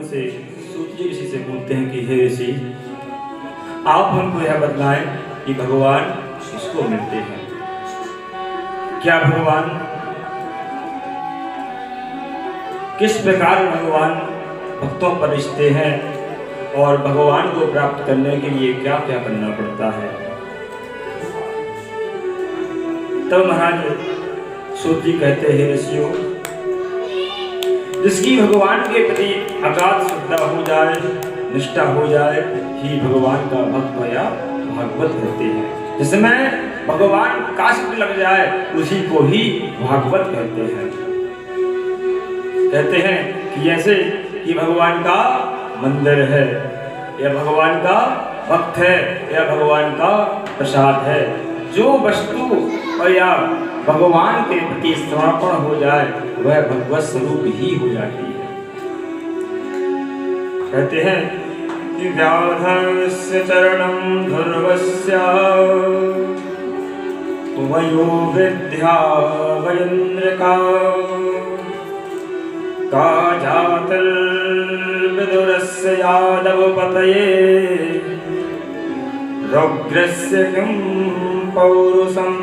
से सूत ऋषि से पूछते हैं कि हे ऋषि, आप हमको यह बतलाएं कि भगवान किसको मिलते हैं? क्या भगवान किस प्रकार भगवान भक्तों पर रिश्ते हैं और भगवान को प्राप्त करने के लिए क्या क्या करना पड़ता है? तब महाराज सूत जी कहते हैं, ऋषियों, जिसकी भगवान के प्रति अगाध श्रद्धा हो जाए, निष्ठा हो जाए, ही भगवान का भक्त या भागवत कहते हैं। जिसमें भगवान का शब्द लग जाए उसी को ही भागवत कहते हैं। कहते हैं कि जैसे कि भगवान का मंदिर है या भगवान का भक्त है या भगवान का प्रसाद है, जो वस्तु और या भगवान के प्रति समर्पण हो जाए वह भगवत स्वरूप ही हो जाती है। कहते हैं कि व्याधस्य चरणं ध्रुवस्य वयो विद्या वयन्द्रका का जातिर्विदुरस्य यादवपतये रुद्रस्य किं पौरुषं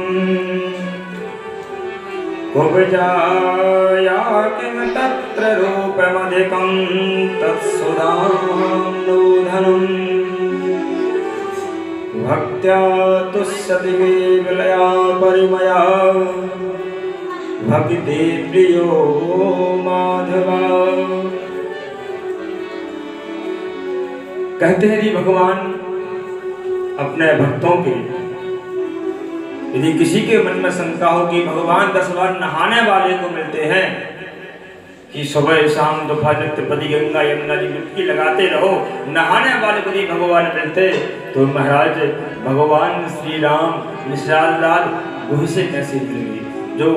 कुब्जाया किं तत्र रूपमधिकं तत्सुधाम्नोधनं भक्त्या तुष्यति विलया परिमया भक्ति प्रियो माधवा। कहते हैं कि भगवान अपने भक्तों के, यदि किसी के मन में शंका हो कि भगवान 10 बार नहाने वाले को मिलते हैं, कि सुबह शाम दोपहर नित्यपति गंगा यमुना जी डुबकी लगाते रहो, नहाने वाले को यदि भगवान मिलते तो महाराज भगवान श्री राम निषाद लाल गुहि से कैसे मिलेंगे, जो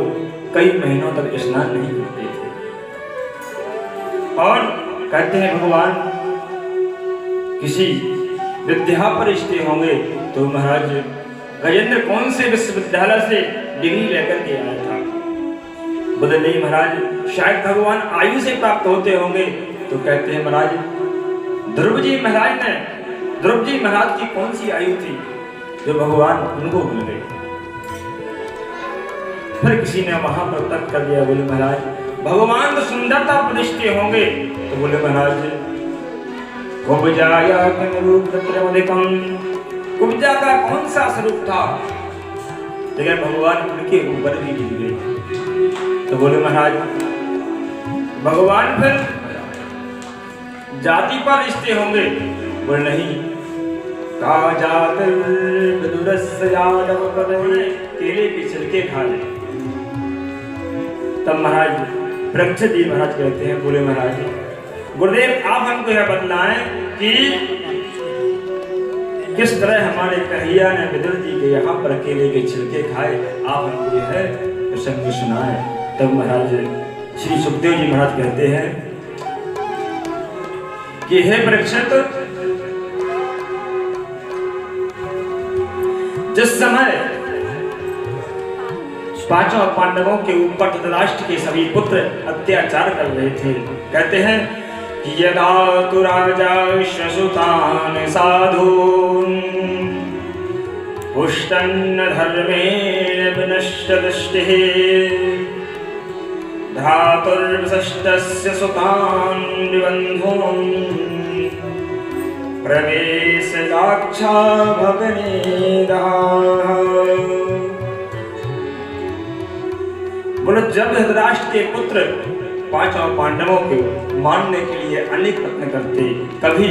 कई महीनों तक स्नान नहीं करते थे। और कहते हैं भगवान किसी विद्या पर रिश्ते होंगे तो महाराज गजेंद्र कौन से विश्वविद्यालय से डिग्री लेकर के आया था? बोले नहीं महाराज, शायद भगवान आयु से प्राप्त होते होंगे। तो कहते हैं महाराज ध्रुव जी महाराज की कौन सी आयु थी जो भगवान उनको मिल गई? फिर किसी ने वहां पर तर्क कर दिया, बोले महाराज भगवान तो सुंदरता पर रिश्ते होंगे। तो बोले महाराज कुब्जाया किं रूपत्रमधिकं, कुब्जा का कौन सा स्वरूप था लेकिन भगवान उनके ऊपर भी गिर गए? तो बोले महाराज भगवान फिर जाति पर रिश्ते होंगे? बोले नहीं, का जातिर्विदुरस्य यादवपतये, केले के छिलके खा ले। तब महाराज परीक्षित जी महाराज कहते हैं, बोले महाराज गुरुदेव आप हमको यह बतलाएं कि किस तरह हमारे कन्हैया ने विदुर जी के यहाँ पर केले के छिलके खाए, आप हमको यह प्रसंग सुनाए। तब महाराज श्री सुखदेव जी महाराज कहते हैं कि हे परीक्षित, जिस समय पांचों पांडवों के ऊपर धृतराष्ट्र के सभी पुत्र अत्याचार कर रहे थे, कहते हैं कि यदा तु राजा श्वसुतान् साधून् पुष्टन्न धर्मेण विनष्टदृष्टिः भ्रातुर्वसिष्ठस्य सुतान् विबन्धून् प्रवेशयाच्छा भगनेदः। बोले जब धृतराष्ट्र के पुत्र पांचों पांडवों को मारने के लिए अनेक प्रयत्न करते, कभी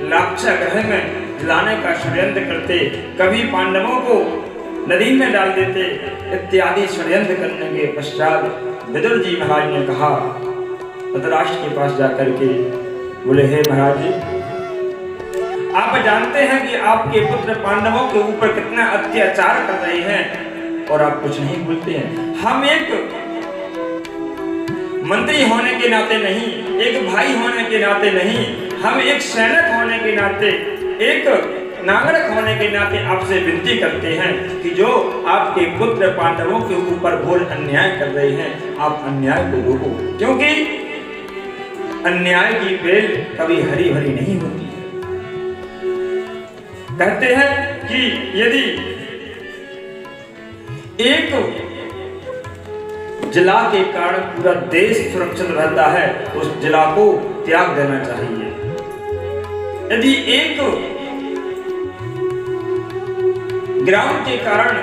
लाक्षा ग्रह में जलाने का षड्यंत्र करते, कभी पांडवों को नदी में डाल देते, इत्यादि षड्यंत्र करने के पश्चात विदुर जी महाराज ने कहा धृतराष्ट्र के पास जाकर के, बोले हे महाराज जी, आप जानते हैं कि आपके पुत्र पांडवों के ऊपर कितना अत्याचार कर रहे हैं और आप कुछ नहीं बोलते हैं। हम एक मंत्री होने के नाते नहीं, एक भाई होने के नाते नहीं, हम एक सैनिक होने के नाते, एक नागरिक होने के नाते आपसे विनती करते हैं कि जो आपके पुत्र पांडवों के ऊपर घोर अन्याय कर रहे हैं, आप अन्याय को रोको। क्योंकि अन्याय की बेल कभी हरी भरी नहीं होती है। कहते हैं कि यदि एक जिला के कारण पूरा देश सुरक्षित रहता है तो उस जिला को त्याग देना चाहिए। यदि एक ग्राम के कारण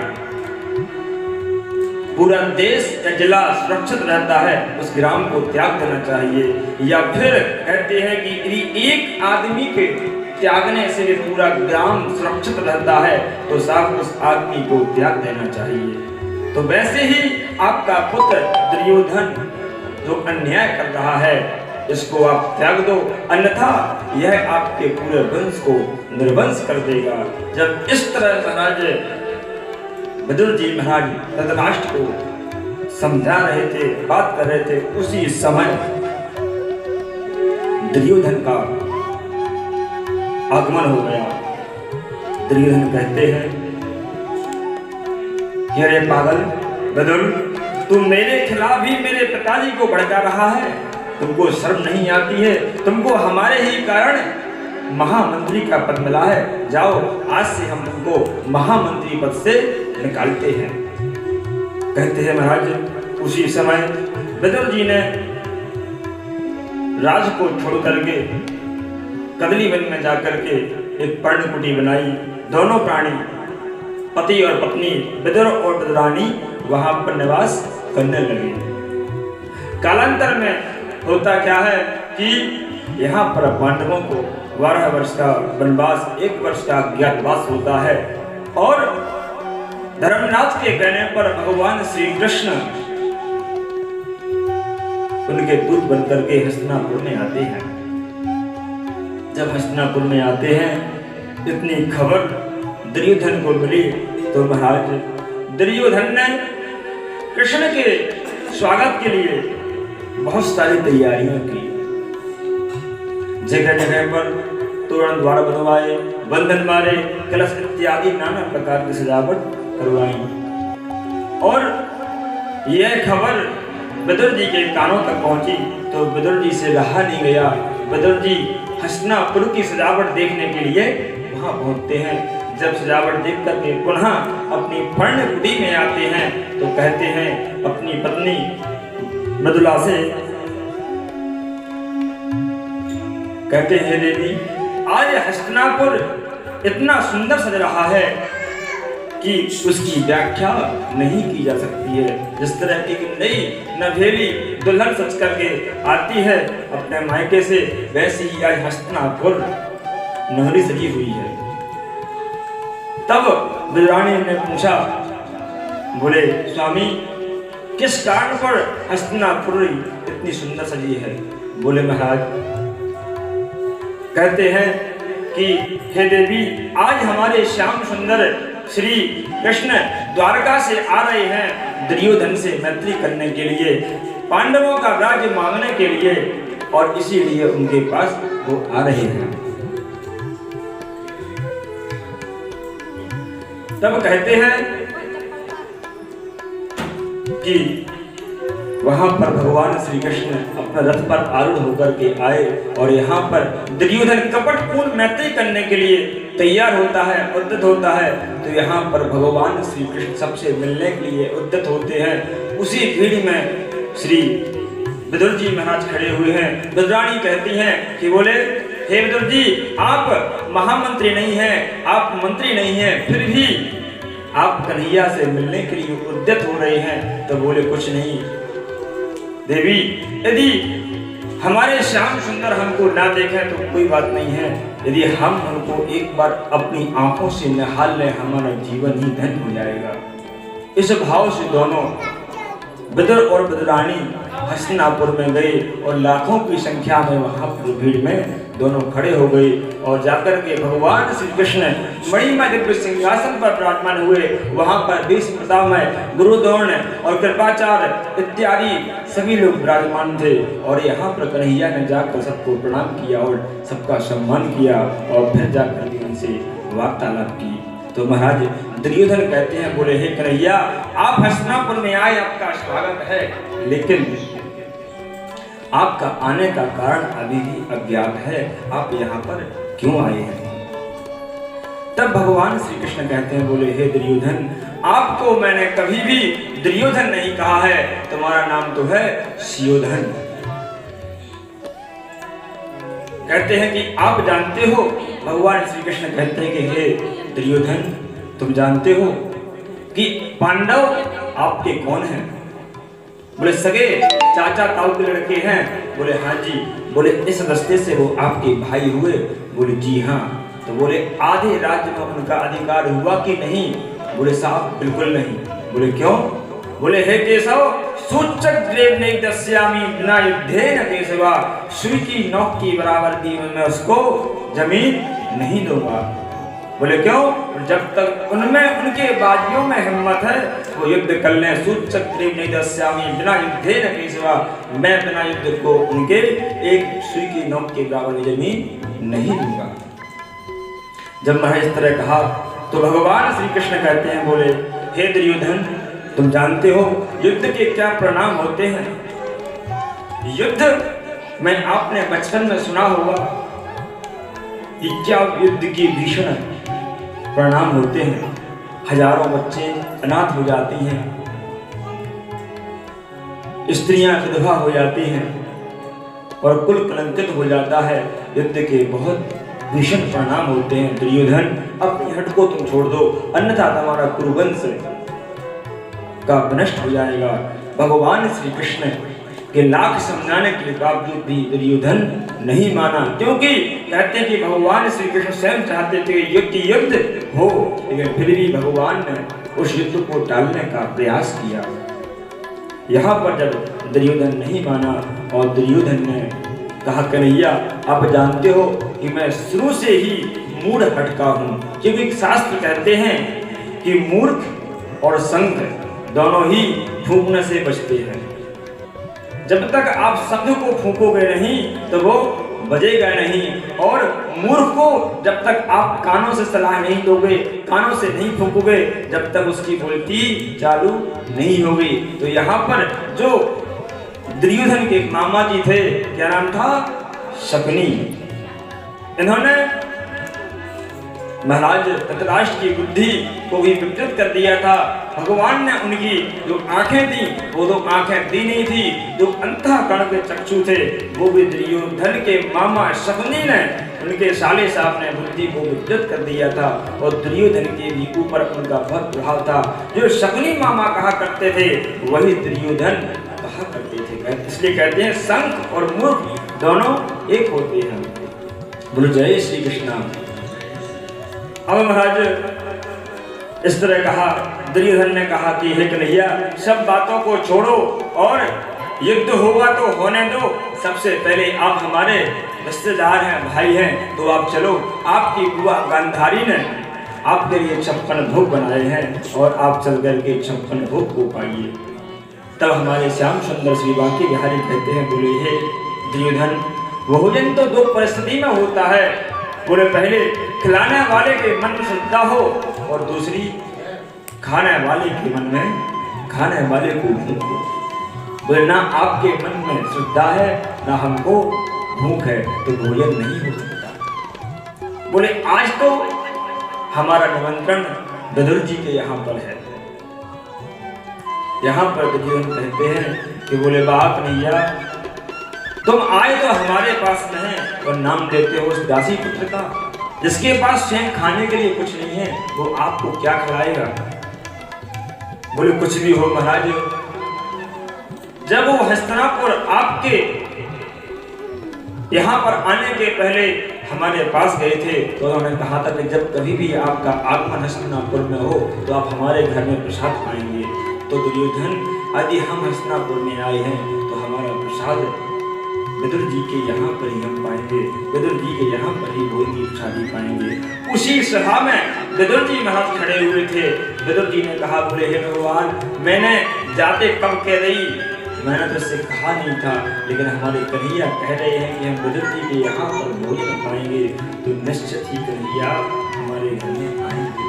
पूरा देश या जिला सुरक्षित रहता है उस ग्राम को त्याग देना चाहिए। या फिर कहते हैं कि यदि एक आदमी के त्यागने से भी पूरा ग्राम सुरक्षित रहता है तो साफ उस आदमी को त्याग देना चाहिए। तो वैसे ही आपका पुत्र दुर्योधन जो अन्याय कर रहा है इसको आप त्याग दो, अन्यथा यह आपके पूरे वंश को निर्वंश कर देगा। जब इस तरह महाराज विदुर जी महाराज धृतराष्ट्र को समझा रहे थे, बात कर रहे थे, उसी समय दुर्योधन का आगमन हो गया। दुर्योधन कहते हैं कि अरे पागल विदुर, तुम मेरे खिलाफ ही मेरे पिताजी को भड़का रहा है, तुमको शर्म नहीं आती है? तुमको हमारे ही कारण महामंत्री का पद मिला है, जाओ आज से हम तुमको महामंत्री पद से निकालते हैं। कहते हैं महाराज उसी समय विदुर जी ने राज को छोड़ करके कदली वन में जाकर के एक पर्णकुटी बनाई। दोनों प्राणी पति और पत्नी विदुर और विदुरानी वहां पर निवास करने लगे। कालांतर में होता क्या है कि यहाँ पर पांडवों को 12 वर्ष का वनवास, 1 वर्ष का अज्ञातवास होता है और धर्मराज के कहने पर भगवान श्री कृष्ण उनके दूत बनकर के हस्तिनापुर में आते हैं। जब हस्तिनापुर में आते हैं इतनी खबर दुर्योधन को मिली तो महाराज दुर्योधन ने कृष्ण के स्वागत के लिए बहुत सारी तैयारियां की। जगह जगह पर तोरण द्वार बनवाए, बंधन मारे, कलश इत्यादि नाना प्रकार की सजावट करवाई। और यह खबर विदुर जी के कानों तक पहुंची तो विदुर जी से रहा नहीं गया। विदुर जी हस्तिनापुर की सजावट देखने के लिए वहां पहुंचते हैं। जब सजावट देख करके पुनः अपनी पर्णकुटी में आते हैं तो कहते हैं अपनी पत्नी मृदुला से, कहते हैं देवी आज हस्तिनापुर इतना सुंदर सज रहा है कि उसकी व्याख्या नहीं की जा सकती है। जिस तरह की नई नवेली दुल्हन सज करके आती है अपने मायके से, वैसे ही आज हस्तिनापुर नहरी सजी हुई है। तब विदुरानी ने पूछा, बोले स्वामी किस कारण पर हस्तिनापुर इतनी सुंदर सजी है? बोले महाराज, कहते हैं कि हे देवी आज हमारे श्याम सुंदर श्री कृष्ण द्वारका से आ रहे हैं दुर्योधन से मैत्री करने के लिए, पांडवों का राज्य मांगने के लिए, और इसीलिए उनके पास वो आ रहे हैं। तब कहते हैं कि वहां पर भगवान श्री कृष्ण अपने रथ पर आरूढ़ होकर के आए और यहाँ पर दुर्योधन कपटपूर्ण मैत्री करने के लिए तैयार होता है, उद्यत होता है। तो यहाँ पर भगवान श्री कृष्ण सबसे मिलने के लिए उद्यत होते हैं। उसी भीड़ में श्री विदुर जी महाराज खड़े हुए हैं। विदुरानी कहती हैं कि बोले हे विदुर जी, आप महामंत्री नहीं हैं, आप मंत्री नहीं हैं, फिर भी आप कन्हैया से मिलने के लिए उद्यत हो रहे हैं। तो बोले कुछ नहीं देवी, यदि हमारे श्याम सुंदर हमको ना देखें तो कोई बात नहीं है, यदि हम उनको एक बार अपनी आंखों से निहाल लें हमारा जीवन ही धन्य हो जाएगा। इस भाव से दोनों विदुर और विदुरानी हस्तिनापुर में गए और लाखों की संख्या में वहां पर भीड़ में दोनों खड़े हो गए और जाकर के भगवान श्री कृष्ण मणिमय दिव्य सिंहासन पर विराजमान हुए। वहां पर भीष्म पितामह, गुरुद्रोण और कृपाचार्य इत्यादि सभी लोग विराजमान थे और यहाँ पर कन्हैया ने जाकर सबको प्रणाम किया और सबका सम्मान किया और फिर जाकर के उनसे वार्तालाप की। तो महाराज दुर्योधन कहते हैं, बोले हे कन्हैया, आप हस्तिनापुर में आए, आपका स्वागत है, लेकिन आपका आने का कारण अभी भी अज्ञात है, आप यहाँ पर क्यों आए हैं? तब भगवान श्री कृष्ण कहते हैं, बोले हे दुर्योधन, आपको मैंने कभी भी दुर्योधन नहीं कहा है, तुम्हारा नाम तो है सुयोधन। कहते हैं कि आप जानते हो, भगवान श्री कृष्ण कहते हैं कि हे दुर्योधन, तुम जानते हो कि पांडव आपके कौन हैं? बोले सगे चाचा ताऊ के लड़के हैं। बोले हाँ जी। बोले इस दस्ते से वो आपके भाई हुए? बोले जी हाँ। तो बोले आधे राज्य में उनका अधिकार हुआ कि नहीं? बोले साहब बिल्कुल नहीं। बोले क्यों? बोले हे केशव, सूचक द्रेव नहीं दस्यामी बिना युद्धे न केशवा, सुई की नोक की बराबर दी मैं उसको जमीन नहीं दूंगा। बोले क्यों? जब तक उनमें उनके बाजियों में हिम्मत है वो युद्ध कर लें। सूचक द्रेव नहीं दस्यामी बिना युद्धे न केशवा, मैं बिना युद्ध को उनके एक सुई की नोक के बराबर जमीन नहीं दूंगा। जब मैं इस तरह कहा तो भगवान श्री कृष्ण कहते हैं, बोले हे दुर्योधन, तुम जानते हो युद्ध के क्या परिणाम होते हैं? युद्ध में आपने बचपन में सुना होगा कि क्या युद्ध की भीषण परिणाम होते हैं। हजारों बच्चे अनाथ हो जाती हैं, स्त्रियां विधवा हो जाती हैं और कुल कलंकित हो जाता है। युद्ध के बहुत भीषण परिणाम होते हैं। दुर्योधन, अपनी हट को तुम छोड़ दो, अन्यथा तुम्हारा कुरुवंश का विनष्ट हो जाएगा। भगवान श्री कृष्ण के लाख समझाने के बावजूद भी दुर्योधन नहीं माना, क्योंकि कहते हैं कि भगवान श्री कृष्ण स्वयं चाहते थे युद्ध हो, लेकिन फिर भी भगवान ने उस युद्ध को टालने का प्रयास किया। यहाँ पर जब दुर्योधन नहीं माना और दुर्योधन ने कहा, कन्हैया आप जानते हो कि मैं शुरू से ही मूढ़ हटका हूँ, क्योंकि शास्त्र कहते हैं कि मूर्ख और संत दोनों ही फूंकने से बचते हैं। जब तक आप शब्द को फूंकोगे नहीं तो वो बजेगा नहीं, और मूर्ख को जब तक आप कानों से सलाह नहीं दोगे, कानों से नहीं फूंकोगे, जब तक उसकी बोलती चालू नहीं होगी। तो यहाँ पर जो दुर्योधन के मामा जी थे, क्या नाम था? शकुनी। इन्होंने महाराज धृतराष्ट्र की बुद्धि को भी विकृत कर दिया था। भगवान ने उनकी जो आंखें दी वो दो आंखें दी नहीं थी, जो अंतःकरण के चक्षु थे वो भी दुर्योधन के मामा शकुनी ने, उनके साले साहब ने बुद्धि को विकृत कर दिया था। और दुर्योधन के भी ऊपर उनका बहुत प्रभाव था। जो शकुनी मामा कहा करते थे वही दुर्योधन कहा करते थे। इसलिए कहते हैं संत और मूर्ख दोनों एक होते हैं। बोलो जय श्री कृष्ण। अब महाराज इस तरह कहा, दुर्योधन ने कहा कि हे कन्हैया, सब बातों को छोड़ो और युद्ध होगा तो होने दो। सबसे पहले आप हमारे रिश्तेदार हैं, भाई हैं, तो आप चलो। आपकी बुआ गांधारी ने आपके लिए 56 भोग बनाए हैं और आप चल करके 56 भोग को पाइए। तब हमारे श्याम सुंदर श्री बांके बिहारी कहते हैं, बोले हे दुर्योधन, भोजन तो दो परिस्थिति में होता है। बोले पहले खिलाने वाले के मन में श्रद्धा हो और दूसरी खाने वाले के मन में खाने वाले को भूख हो। बोले ना आपके मन में श्रद्धा है ना हमको भूख है तो भोजन नहीं हो सकता। बोले आज तो हमारा निमंत्रण विदुर जी के यहाँ पर है। यहाँ पर दुर्योधन कहते हैं कि बोले वाह कन्हैया, तुम आए तो हमारे पास नहीं और नाम देते हो उस दासी पुत्र का, जिसके पास स्वयं खाने के लिए कुछ नहीं है, वो आपको क्या खिलाएगा? बोले कुछ भी हो महाराज। जब वो हस्तिनापुर आपके यहाँ पर आने के पहले हमारे पास गए थे तो उन्होंने कहा था कि जब कभी भी आपका आगमन हस्तिनापुर में हो तो आप हमारे घर में प्रसाद पाएंगे। तो दुर्योधन, यदि हम हस्तिनापुर में आए हैं तो हमारा प्रसाद विदुर जी के यहाँ पर ही हम पाएंगे, विदुर जी के यहाँ पर ही भोजन की प्रसादी पाएंगे। उसी सभा में विदुर जी महाराज खड़े हुए थे। विदुर जी ने कहा, बोले हे भगवान, मैंने जाते कब कह रही, मैंने तो इससे कहा नहीं था, लेकिन हमारे कन्हैया कह रहे हैं कि हम विदुर जी के यहाँ पर भोजन पाएंगे, तो निश्चित ही कन्हैया हमारे घर में आएंगे।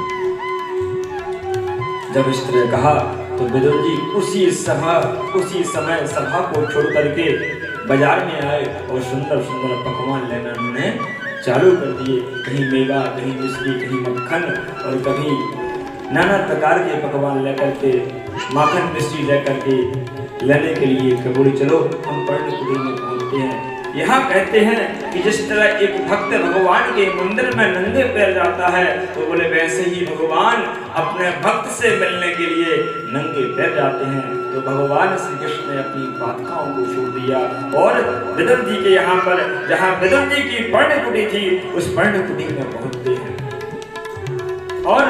जब इस तरह कहा तो विदुर जी उसी समय सभा को छोड़ करके बाजार में आए और सुंदर सुंदर पकवान लेना उन्होंने चालू कर दिए। कहीं मेवा, कहीं मिश्री, कहीं मक्खन और कहीं नाना प्रकार के पकवान लेकर के, माखन मिश्री लेकर के लेने के लिए कबूली चलो हम पर्णकुटी में पहुंचते हैं। यहाँ कहते हैं कि जिस तरह एक भक्त भगवान के मंदिर में नंगे पैर जाता है, तो बोले वैसे ही भगवान अपने भक्त से मिलने के लिए नंगे पैर जाते हैं। तो भगवान श्री कृष्ण ने अपनी बालिकाओं को छोड़ दिया और विदुर जी के यहाँ पर, जहाँ विदुर जी की पर्णकुटी थी, उस पर्णकुटी में पहुंचते हैं। और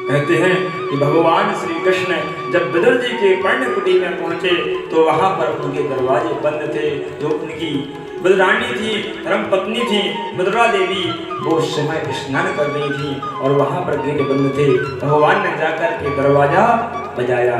कहते हैं कि भगवान श्री कृष्ण जब विदुर जी के पर्णकुटी में पहुंचे तो वहां पर उनके दरवाजे बंद थे। जो उनकी बलरानी थी, धर्म पत्नी थी मधुरा देवी, वो उस समय स्नान कर रही थी और वहां पर गेट बंद थे। भगवान ने जाकर के दरवाजा बजाया,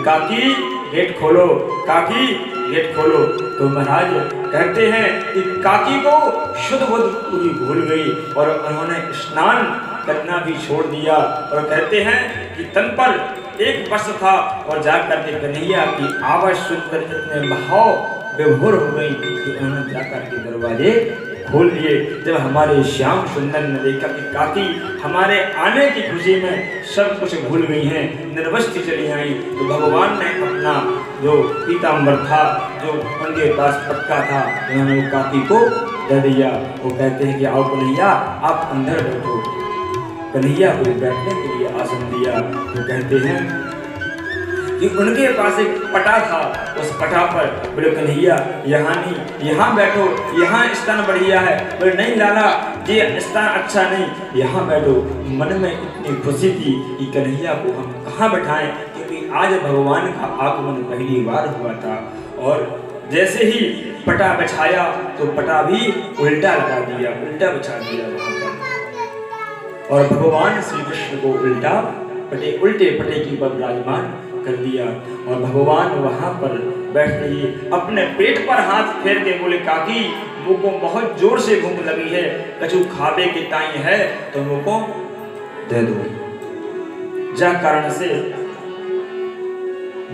काकी गेट खोलो, काकी गेट खोलो। तो महाराज कहते हैं कि काकी को शुद्ध बुद्ध पूरी भूल गई और उन्होंने स्नान करना भी छोड़ दिया। और कहते हैं कि तन पर एक वस्त्र था और जाकर के कन्हैया की आवाज सुनकर इतने भाव विभोर हो गई कि उन्होंने जाकर के दरवाजे खोल लिए। जब हमारे श्याम सुंदर ने देखा कि काकी हमारे आने की खुशी में सब कुछ भूल गई हैं, निर्वस्त्र चली आई, तो भगवान ने अपना जो पीताम्बर था, जो उनके पास पटका था, उन्होंने वो काकी को दे दिया। वो कहते हैं कि आओ कन्हैया आप अंदर बैठो। कन्हैया को बैठने के लिए आसन दिया। तो कहते हैं कि उनके पास एक पटा था, उस पटा पर बोले कन्हैया यहाँ नहीं, यहाँ बैठो, यहाँ स्थान बढ़िया है। बोले नहीं लाला, ये स्थान अच्छा नहीं, यहाँ बैठो। मन में इतनी खुशी थी कि कन्हैया को हम कहाँ बैठाएं, क्योंकि आज भगवान का आगमन पहली बार हुआ था। और जैसे ही पटा बिछाया तो पटा भी उल्टा लगा दिया, उल्टा बिछा दिया वहाँ पर, और भगवान श्री कृष्ण को उल्टे पटे की पर विराजमान कर दिया। और भगवान वहां पर बैठते ही अपने पेट पर हाथ फेर के बोले काकी मुझको बहुत जोर से भूख लगी है, कछु खावे के टाइम है तो मुझको दे दो। जा कारण से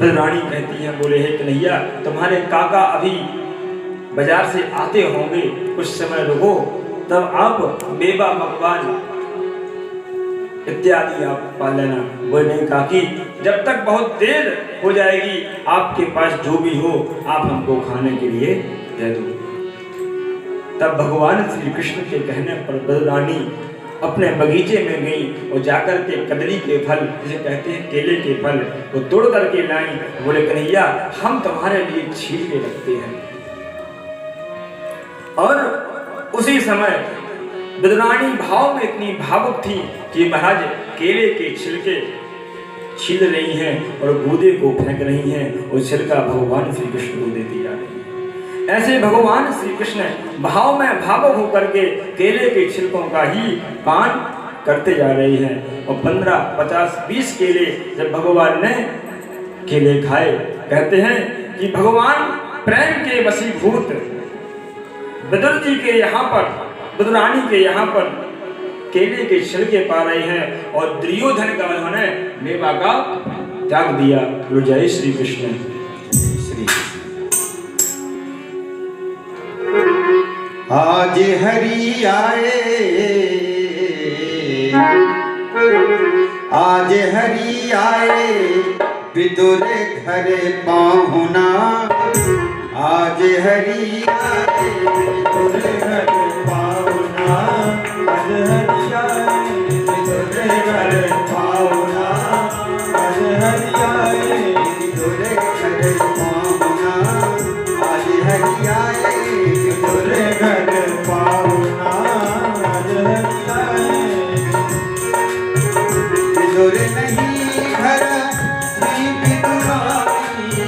बलरानी कहती है, बोले हे कन्हैया तुम्हारे काका अभी बाजार से आते होंगे, कुछ समय रुको, तब आप मेवा पकवान इत्यादि आप पा लेना। वो नहीं काकी जब तक बहुत देर हो जाएगी आपके पास जो भी हो आप हमको खाने के लिए दे दो। तब भगवान श्री कृष्ण के कहने पर बलरानी अपने बगीचे में गई और जाकर के कदली के फल, जिसे कहते हैं केले के फल, वो तोड़ करके लाई। बोले कन्हैया हम तुम्हारे लिए छील के रखते हैं। और उसी समय बलरानी भाव में इतनी भावुक थी कि महाराज केले के छिलके छील रही हैं और गूदे को फेंक रही हैं और छिलका भगवान श्री कृष्ण को देती जा रही है। ऐसे भगवान श्री कृष्ण भाव में भावुक होकर के केले के छिलकों का ही पान करते जा रही हैं। और 15, 50, 20 केले जब भगवान ने केले खाए, कहते हैं कि भगवान प्रेम के वशीभूत विदुर जी के यहाँ पर, विदुरानी के यहाँ पर केले के छिलके पा रहे हैं और दुर्योधन का उन्होंने मेवा का त्याग दिया। जय श्री कृष्ण। श्री आज हरि आए, आज हरि आए विदुर घर पाहुना, आज हरि आए विदुर घर पाहुना, आज हरि आए विदुर घर पाहुना, आज हरि आए विदुर घर पाहुना, आज हरि आए विदुर घर पाहुना, आज हरि आए विदुर नहीं घर श्री विदुरानी,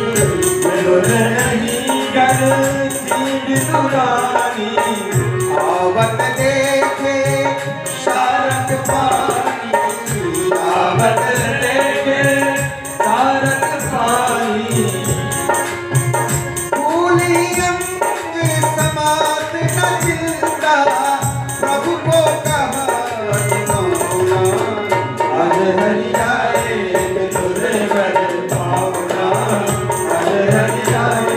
विदुर नहीं घर श्री विदुरानी, आवत देखे शारद पानी, आवत देखे शारद पानी, फूली अंग समात न जिंदा, प्रभु को कहा मौला, आज हरि आए विदुर घर पाहुना, आज हरि आए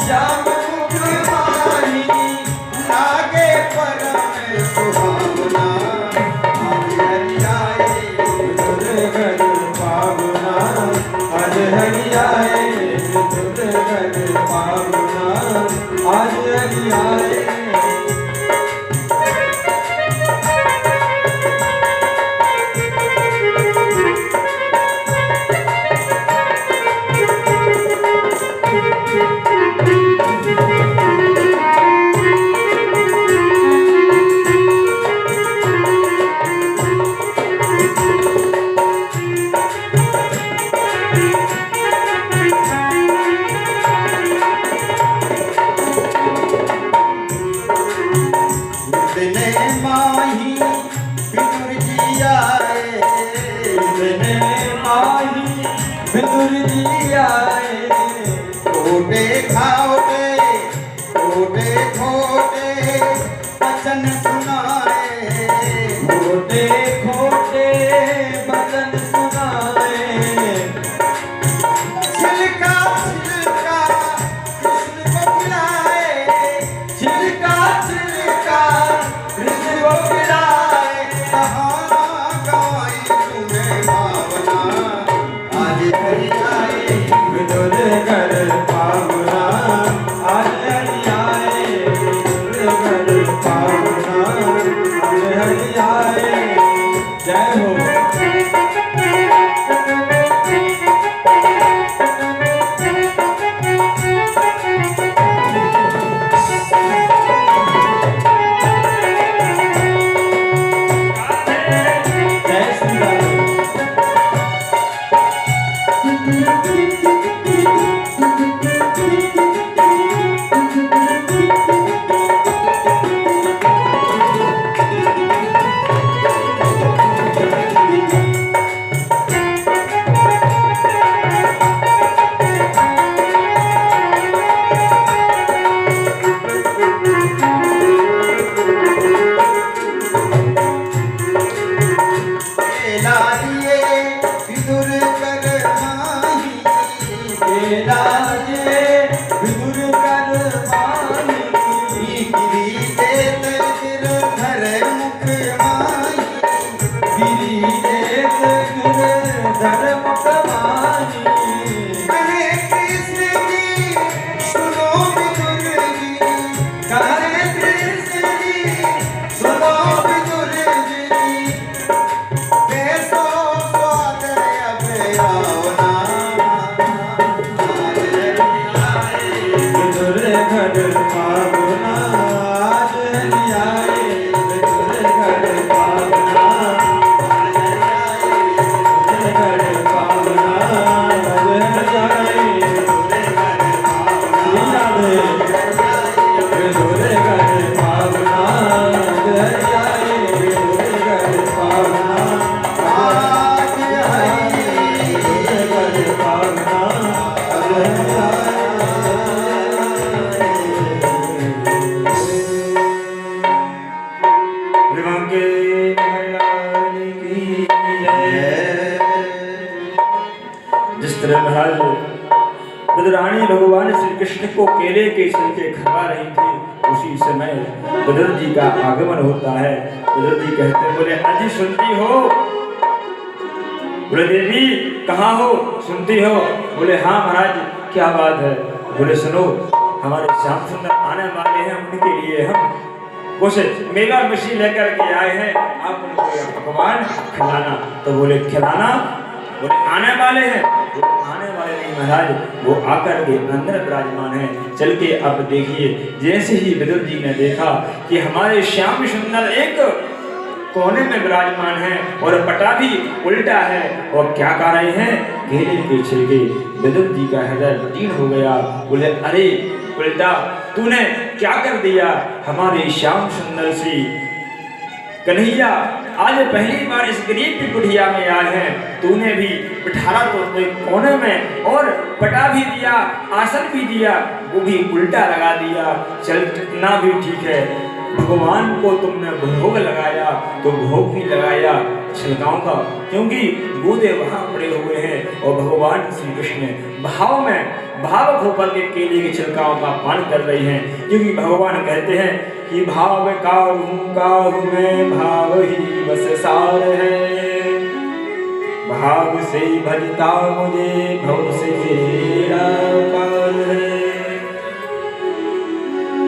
श्याम मुख माही लागे परम सुहावना आज हरि आए विदुर घर पावना आज हरि आए विदुर घर पावना आज हरि आए। विदुर जी आए खोटे खाओटे खोटे खोटे वचन सुनाए खोटे खोटे वचन सुनाए छिलका छिलका कृष्ण को खिलाए छिलका छिलका कृष्ण को खिलाए कहाँ गवाई तुम्हें भावना आज हरि आए विदुर घर पावना आज हरि आए विदुर घर पावना आज हरि आए। जय हो। जय श्री राम। बदरानी भगवान श्री कृष्ण को केले के छिलके खा रही थी, उसी समय बदर जी का आगमन होता है। बदर जी कहते बोले अजी सुनती हो? बोले देवी कहाँ हो, सुनती हो? बोले हाँ महाराज क्या बात है? बोले सुनो हमारे श्याम सुंदर आने वाले हैं, उनके लिए हम कुछ मेला मछली लेकर के आए हैं, आप उनको पकवान खिलाना। तो बोले खिलाना? बोले आने वाले हैं? आने वाले नहीं महाराज, वो आकर के अंदर विराजमान है। चल के अब देखिए। जैसे ही विदुर जी ने देखा कि हमारे श्याम सुंदर एक कोने में विराजमान है और पटा भी उल्टा है, और क्या कर रहे हैं? केले के छिलके। विदुर जी का हृदय दीन हो गया। बोले अरे उल्टा तूने क्या कर दिया? हमारे श्याम सुंदर श्री कन्हैया आज पहली बार इस गरीब की कुटिया में आए हैं, तूने भी बिठारा तो कोने में और पटा भी दिया, आसन भी दिया, वो भी उल्टा लगा दिया। चल इतना भी ठीक है। भगवान को तुमने भोग लगाया तो भोग भी लगाया छिलकाओं का, क्योंकि बूंदे वहां पड़े हुए हैं और भगवान श्री कृष्ण भाव में भावक होकर के केले की छिलकाओं का पान कर रहे हैं। क्योंकि भगवान कहते हैं कि भाव काहू में भाव ही बस सार है, भाव से भजता मुझे भव से तेरा पार है।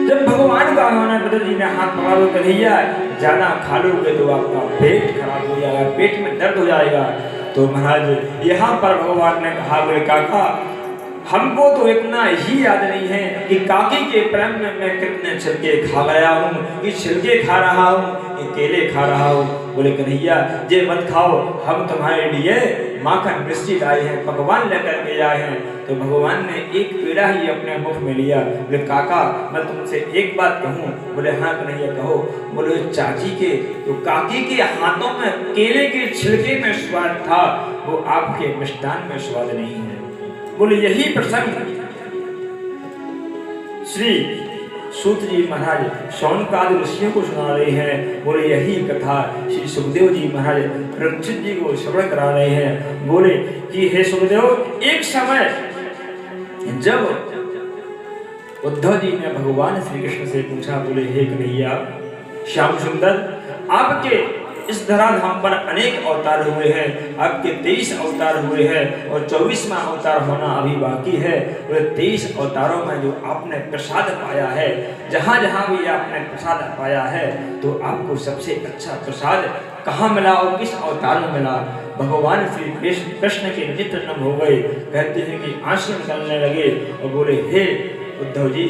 जब भगवान का आना बदल जी ने हाथ पकड़ा लो कन्हैया ज्यादा खा लोगे तो आपका पेट खराब हो जाएगा, पेट में दर्द हो जाएगा। तो महाराज यहाँ पर भगवान ने कहा बोले काका हमको तो इतना ही याद नहीं है कि काकी के प्रेम में मैं कितने छिलके खा गया हूँ, ये छिलके खा रहा हूँ, ये केले खा रहा हूँ। बोले कन्हैया ये मत खाओ, हम तुम्हारे लिए माखन मिश्री लाए हैं, पकवान लेकर के आए हैं। तो भगवान ने एक पेड़ा ही अपने मुख में लिया। बोले काका मैं तुमसे एक बात कहूँ? बोले हाँ कन्हैया कहो। बोले चाची के तो काकी के हाथों में केले के छिलके में स्वाद था, वो आपके मिष्टान में स्वाद नहीं है। बोले यही प्रसंग श्री सूत जी महाराज शौनकादि ऋषियों को सुना रहे हैं। बोले यही कथा श्री सुखदेव जी महाराज परीक्षित जी को श्रवण करा रहे हैं। बोले कि हे सुखदेव एक समय जब उद्धव जी ने भगवान श्री कृष्ण से पूछा, बोले हे कन्हैया श्याम सुंदर आपके इस धराधाम पर अनेक अवतार हुए हैं, आपके 23 अवतार हुए हैं और 24वां अवतार होना अभी बाकी है। वो 23 अवतारों में जो आपने प्रसाद पाया है, जहाँ जहाँ भी आपने प्रसाद पाया है तो आपको सबसे अच्छा प्रसाद कहाँ मिला और किस अवतार में मिला? भगवान श्री कृष्ण के नेत्र नम हो गए, कहते हैं कि आंसू निकलने लगे और बोले हे उद्धव जी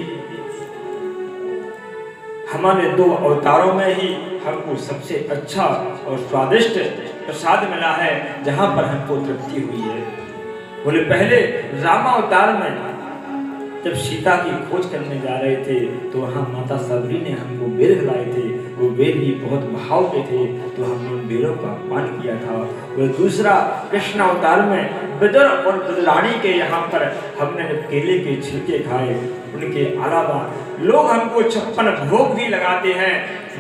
हमारे 2 अवतारों में ही हमको सबसे अच्छा और स्वादिष्ट प्रसाद मिला है, जहाँ पर हमको तृप्ति हुई है। बोले पहले रामावतार में जब सीता की खोज करने जा रहे थे तो वहाँ माता सबरी ने हमको बेर खिलाए थे, वो बेर भी बहुत भाव के थे तो हमने उन बेरों का पान किया था। वो दूसरा कृष्ण अवतार में बिदुर और बिदुरानी के यहाँ पर हमने केले के छिलके खाए, उनके अलावा लोग हमको 56 भोग भी लगाते हैं,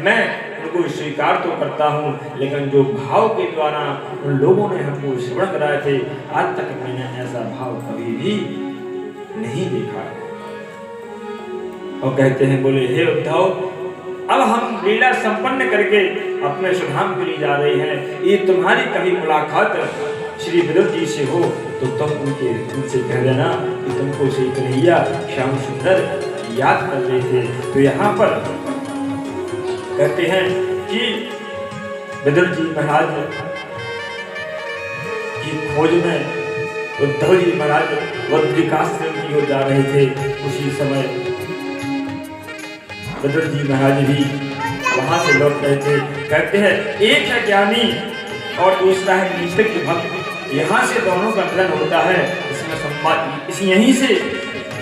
मैं उनको स्वीकार तो करता हूँ, लेकिन जो भाव के द्वारा उन लोगों ने हमको श्रवण कराए थे आज तक मैंने ऐसा भाव कभी भी नहीं देखा। और कहते हैं बोले हे उद्धव अब हम लीला संपन्न करके अपने सुधाम के लिए जा रहे हैं, ये तुम्हारी कभी मुलाकात श्री विदुर जी से हो तो तुम उनसे कह देना कि तुमको श्री कन्हैया श्याम सुंदर याद कर रहे थे। तो यहाँ पर कहते हैं कि विदुर जी महाराज की खोज में उद्धव जी महाराज बद्रिकाश्रम की ओर जा रहे थे। उसी समय विदुर जी महाराज भी वहां से लौट रहे थे। कहते हैं एक है ज्ञानी और दूसरा है निष्ठिक भक्त, यहाँ से दोनों का मिलन होता है, इसमें संवाद इस यहीं से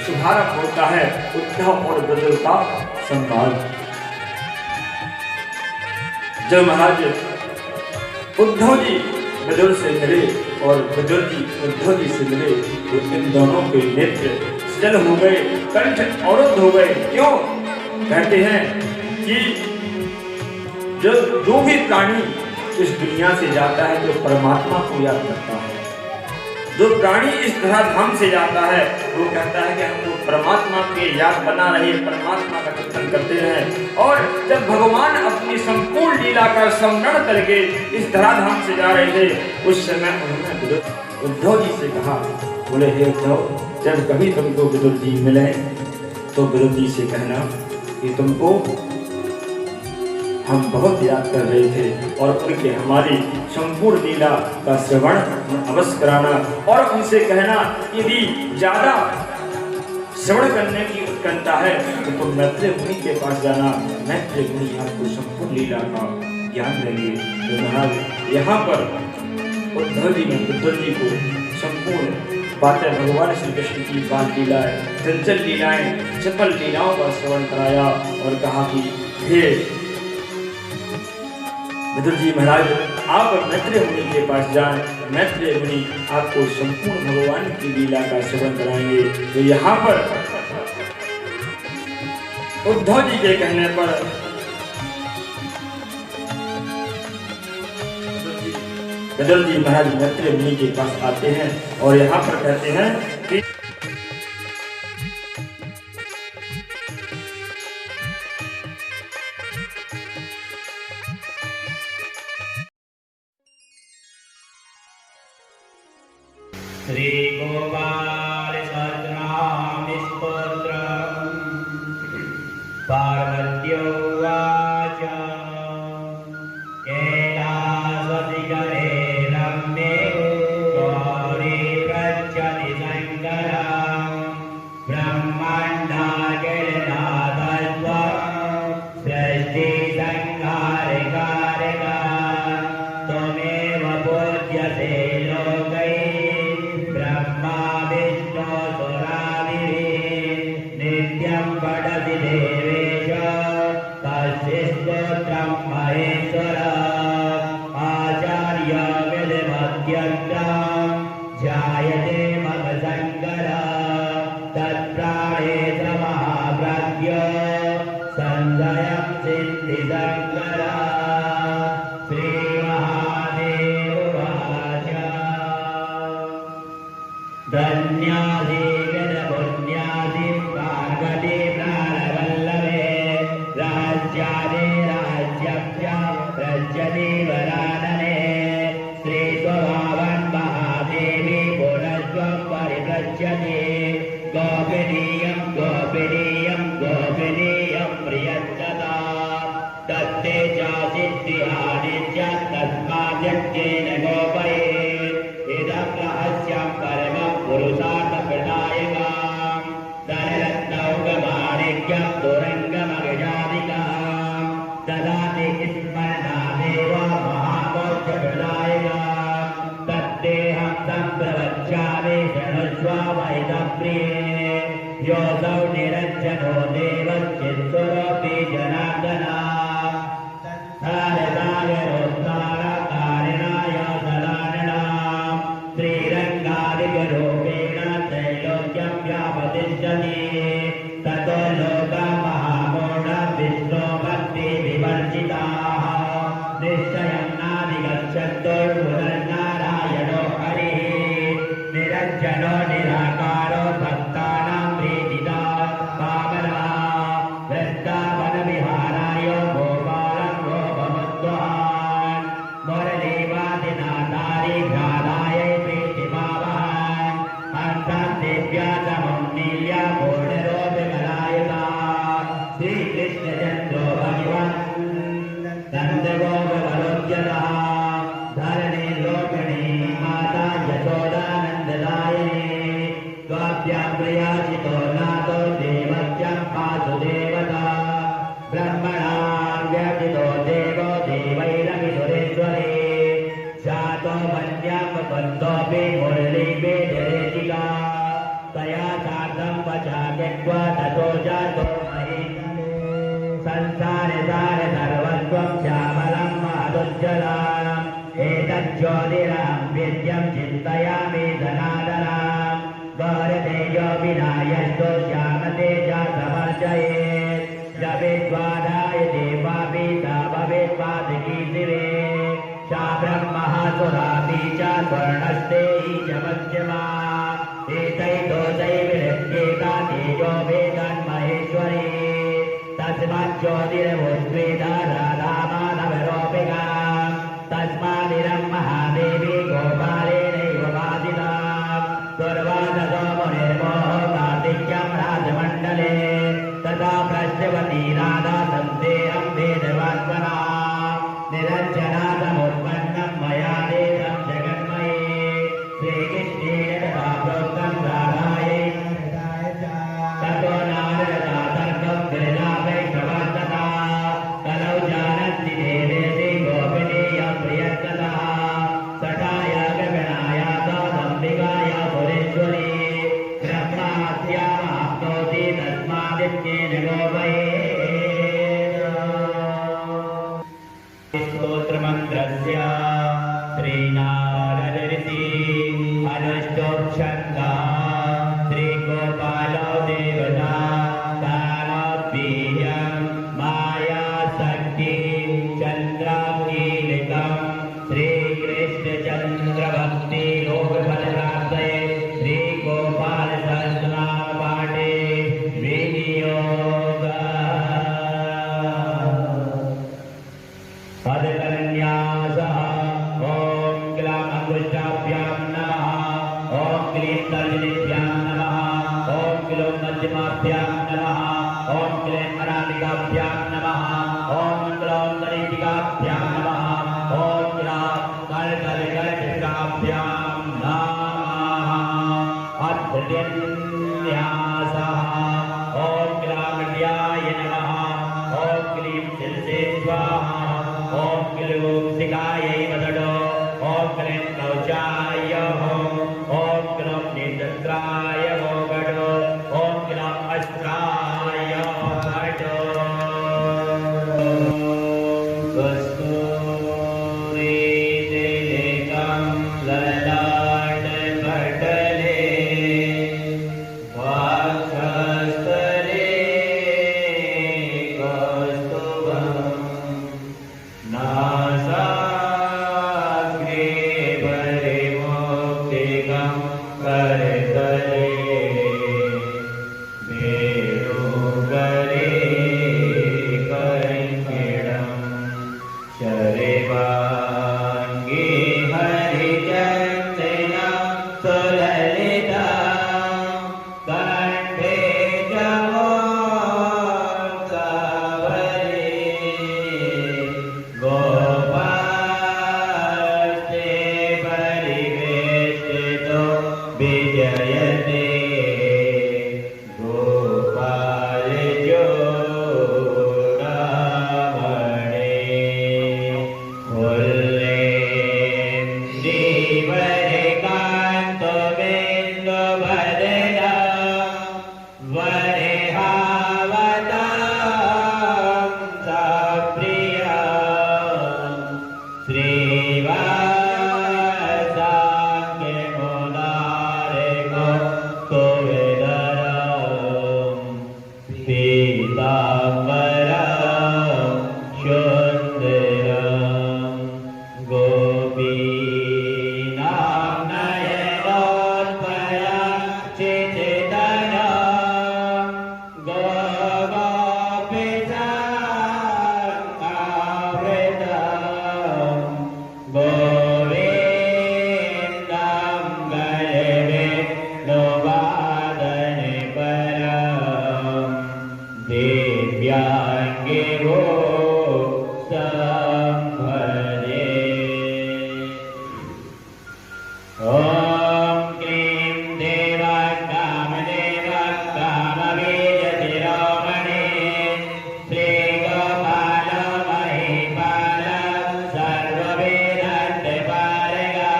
शुभारंभ होता है उद्धव और विदुर का संवाद। जब महाराज उद्धव जी विदुर से मिले और विदुर जी उद्धव जी से मिले तो इन दोनों के नेत्र सजल हो गए, कंठ अवरुद्ध हो गए। क्यों? कहते हैं कि जो भी प्राणी इस दुनिया से जाता है तो परमात्मा को याद करता है, जो प्राणी इस धराधाम से जाता है वो कहता है कि हमको परमात्मा के याद बना रहे, परमात्मा का चिंतन करते रहें। और जब भगवान अपनी संपूर्ण लीला का स्मरण करके इस धराधाम से जा रहे थे उस समय उन्होंने उद्धव जी से कहा, बोले हे उद्धव जब कभी तुमको विदुर जी मिले तो विदुर जी से कहना कि तुमको हम बहुत याद कर रहे थे और उनके हमारी संपूर्ण लीला का श्रवण अवश्य कराना और उनसे कहना यदि ज्यादा श्रवण करने की उत्कंठा है तो तुम मैत्रेय मुनि के पास जाना, मैत्रेय मुनि आपको संपूर्ण लीला का ज्ञान देंगे। तो महाराज यहाँ पर उद्धव जी ने विदुर जी को संपूर्ण बातें भगवान श्री कृष्ण की बाल लीलाएं, चंचल लीलाएं, चपल लीलाओं का श्रवण कराया और कहा कि हे विदुर जी महाराज आप मैत्रेय मुनि के पास जाएं, मैत्रेय मुनि आपको संपूर्ण भगवान की लीला का श्रवण कराएंगे। तो यहाँ पर उद्धव जी के कहने पर गदर जी महाराज मैत्रेय मुनि के पास आते हैं और यहाँ पर कहते हैं कि श्री गोपाल सतनाम स्तोत्रम् पार्वत्योवाच कैलासशिखरे रम्ये गौरी प्रच्छति शङ्करम् ब्रह्माण्डाखिलनाथत्वं सृष्टिसंहारकारका त्वमेव पूज्यते लोकैः ब्रह्मा विष्णु सुरादिभिः नित्यं पठति देवेश तस्य स्तोत्रं महेश्वर आचार्य विधिमत्यन्तं ध्यायते मम शङ्कर तत्प्राणे महाप्रज्ञ संशयं सिद्धिशङ्कर श्रीमहादेववाच धन्यासि पुण्यासि पार्वती प्राणवल्लभे राज्यादि राज्यस्य प्रजति वरानने श्रीस्वभावन् महादेवी पुनस्त्वं परिप्रच्छति गोपिनीयं गोपिनीयं गोपिनीयं प्रियन्तता तत्ते चासिद्धिहानि च तस्माद्यज्ञेन गोपयेत् इदं रहस्यं परमं पुरुषार्थप्रदायकं धनरत्नौकमाणिक्यं तुरङ्गमगजादिकं ददाति स्मरणादेव महामोक्षप्रदायकं तत्तेऽहं सम्प्रवक्ष्यामि शृणुष्व वैदप्रिये योऽसौ निरञ्जनो देवश्चित्सुरोऽपि जनार्दना सारसागरोद्धारकारिणाय सदाननां श्रीरङ्गादिकरूपेण त्रैलोक्यं व्यापतिष्ठति ततो लोका महामूढा विष्णो भक्तिविवर्जिताः निश्चयं नाधिगच्छन्तुर्पुनर्नारायणो हरिः निरञ्जनो निराकारो भक्तानां प्रीतिदा पावनः वृन्दावनविहाराय गोपालं गोपमुद्वहान् मुरलीवादिनाथारि घ्राणायै प्रीतिमावहान् हंसं दिव्या समुन्मील्य पूर्णरूपकलायुधा श्रीकृष्णचन्द्रो भगवान् नन्दगोपवरोद्यतः धरणी लोकणी माता यशोदानन्ददायिनी त्वाभ्यां प्रियाचितो नाथो देवत्यं वासुदेवता ब्रह्मणां व्यथितो देवो देवैरपि सुरेश्वरे जातो वन्द्यापबन्धोऽपि मुरलीवेदरेचिका तया सार्धं वचाम्यक्त्वा ततो जातो महीतले संसारे सारे सर्वस्वं श्यामलं महदुज्ज्वलम् एतज्ज्योतिरां वेद्यं चिन्तयामि धनादनां गौरतेजो विनायस्तो श्यामतेजा समर्चयेत् जपेद्वादाय देवापि सा भवेत् पादकी शिवे सा ब्रह्मः सुरापि च स्वर्णस्ते च मध्यमा एतैर्दोषै विरक्त्येता तेजो वेदन्महेश्वरी तस्माज्ज्योतिरमुद्वेदा राधामाधवरूपिका तस्मादिदं महादेवी गोपालेनैव वादिता दुर्वाससो मुनिर्मोहो कार्तिक्यं राजमण्डले तथा प्रश्नवती राधा सन्देहं वेदवात्मना निरञ्जना समुत्पन्नं मया देवं जगन्मये श्रीकृष्णेन तथा प्रोक्तं राधायै ततो नारदा तर्कं गिरिजावैष्णवस्तथा कलौ जानन्ति देवेशे गोपिनीयं प्रियस्तथा सठाय गगनाय तदम्बिकाय सुरेश्वरी ब्रह्मास्यामाप्नोति तस्मादित्येन गोपयेत् स्तोत्रमन्त्रस्य श्रीनारदऋषि अनुष्टोच्छन्दः श्रीगोपालो देवता कामबीजं मायाशक्तिः चन्द्राकीलिकं श्रीकृष्णचन्द्र नमः ओम क्लीं अनामिकाभ्यां नमः ओम क्लौं गणेशिकाभ्यां नमः ओम क्लां कलकलकलशिखाभ्यां नमः अध्यन्यासः ओम क्लां गण्याय नमः ओम क्लीं शिरसे स्वाहा ओम क्लीं शिखायै वदडो ओम क्लीं कवचाय ओम क्लीं नेत्राय वोगडो ओम क्लीं अस्त्राय वडो कस्तूरी तिलकं ललाटपटले वक्षस्थले कौस्तुभम् नासाग्रे परिमुक्तिकं करतले मेरुकरे करिङ्गिणं शरेवाङ्गे हरिचन्दनं सुललितं कण्ठे जमोत्सवरे गोपास्ते परिवेष्टितो विजयते गोपालचूडामणे फुल्लेन्दीवरेकान्तो बिन्दुभदना वरेहावतां सप्रिया श्रीवासाङ्गे मुदारिको कुवेदरं पीताम्बरं सुन्दरं गोपीनां नयनोत्पलं चित्तनं गोपितावृतं गोविन्दं गलविष्णुवादने परं दिव्याङ्गे वो संभजे ओम क्लीं देवकामदेवकामवीर्यशिरोमणे श्रीगोपालमहीपाल सर्ववेदान्तपारगा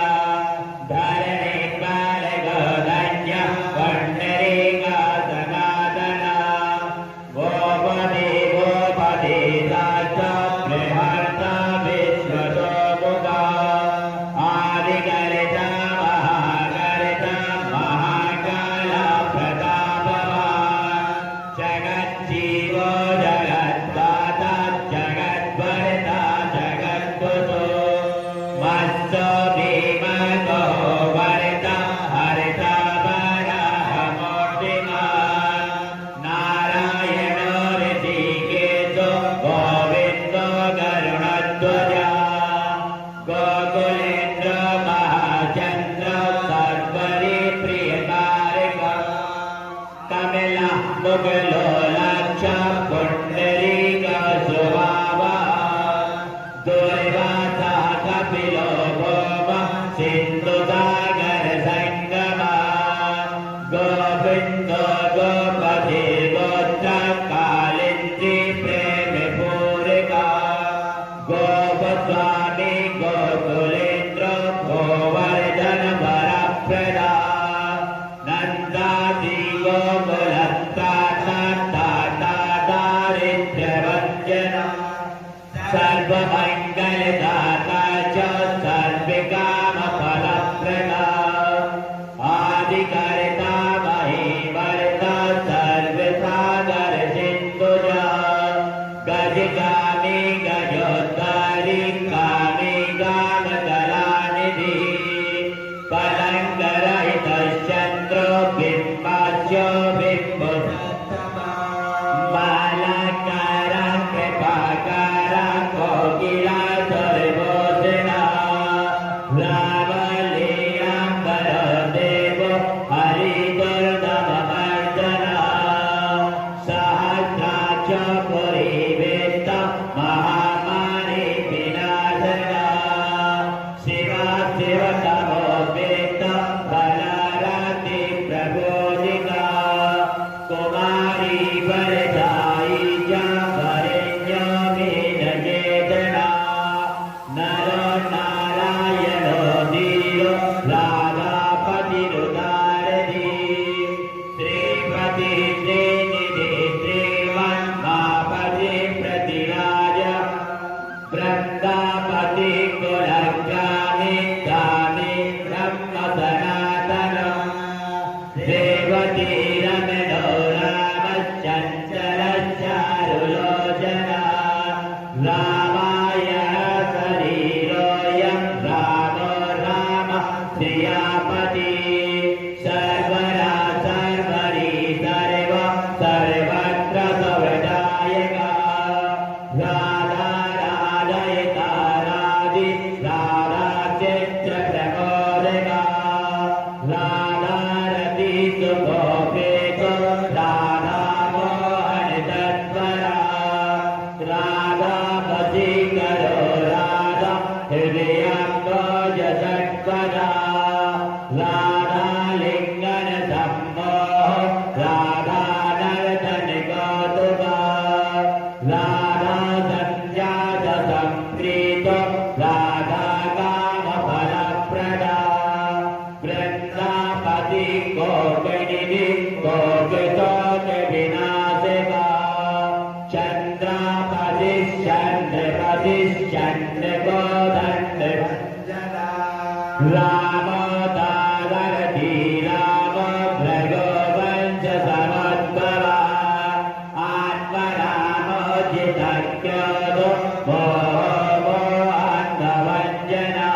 धरणीपालगोधन्य पुण्डरीका सनातना गोपति गोपति साचा बृहर्ता विश्वतोमुखा आदिकर्ता महाकर्ता महाकाला प्रतापवान् जगज्जीवो जगद्दाता जगद्भर्ता जगद्वसो मत्सो भीमको भर्ता हर्ता वराहमूर्तिमान् नारायणो ऋषिकेशो गोविन्दो गरुडध्वजा गोकुलेन्द्र महाचन्द्र सर्वरि प्रियकारका कमला मुगलो लक्ष पुण्डरीका स्वभावा दुर्वासा कपिलो भौम सिन्धुसागर संगमा गोविन्दो गोपति गोत्र कालिन्दी प्रेम पूरिका गोपस्वामी गोकुलेन्द्र गोवर्धन वरप्रदा नन्दादि गोकुलस्ताता ताता दारिद्र्यभञ्जना सर्वमङ्गलदाता च सर्वकामफलप्रदा आदिकर्ता महीवर्ता सर्वसागर सिन्धुजा गजगामी गजोद्धारी कामी गानकलानिधि पलङ्गरहितश्चन्द्रो बिम्बास्यो बिम्बुसत्तमा बालकार कृपाकार कोकिला सर्वो महामारी विनाशना शिवा शिव तमोपेत बलराति प्रबोधिका कुमारी वरदाई च वरेण्य मीनचेतना नरो नारायणो धीरो राधापतिरुदारधी श्रीपति श्रीनिधि श्रीमन्मापति प्रतिराज वृन्दापति कुलगामि गामि ब्रह्म सनातनम् देवती रमणो रामश्चञ्चलचारुलोचना रामाय शरीरोऽयं रामो राम श्रियापति सर्वदा सर्वरि सर्व सर्वत्र सवदायका राधा राधयिता राधि राधा चित्र प्रमोदका राधारति सुभोपेतो राधा मोहन तत्परा राधापति करो राधा हृदयंगज तत्परा राधा लिंगन सम्मोह राधा नर्तन कौतुका राधा संजात संप्रीतो राधा काम फलप्रदा वृंदापति कोकिनिधि कोकिशोक विनाशिका चंद्रापति चंद्रपति चंद्र गोदंड राम दादरथी राम भृगुवंश समुद्भवा आत्मरामो जितज्ञो मोहन्नभञ्जना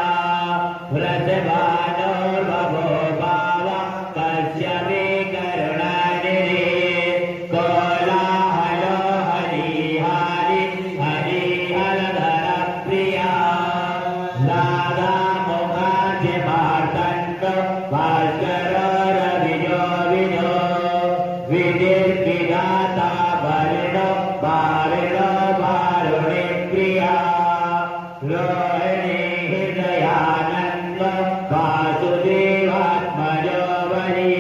व्रजभानो भवो भाव कश्यपि करुणानिधि कोलाहलो हरिहारि हरिहरधर प्रिया राधा मुखार्जि मार्तण्ड भास्करो रविजो विजो विधिर्विधाता वरुणो वारुणो वारुणि प्रिया रोहिणी हृदयानन्द वासुदेवात्मजो वरी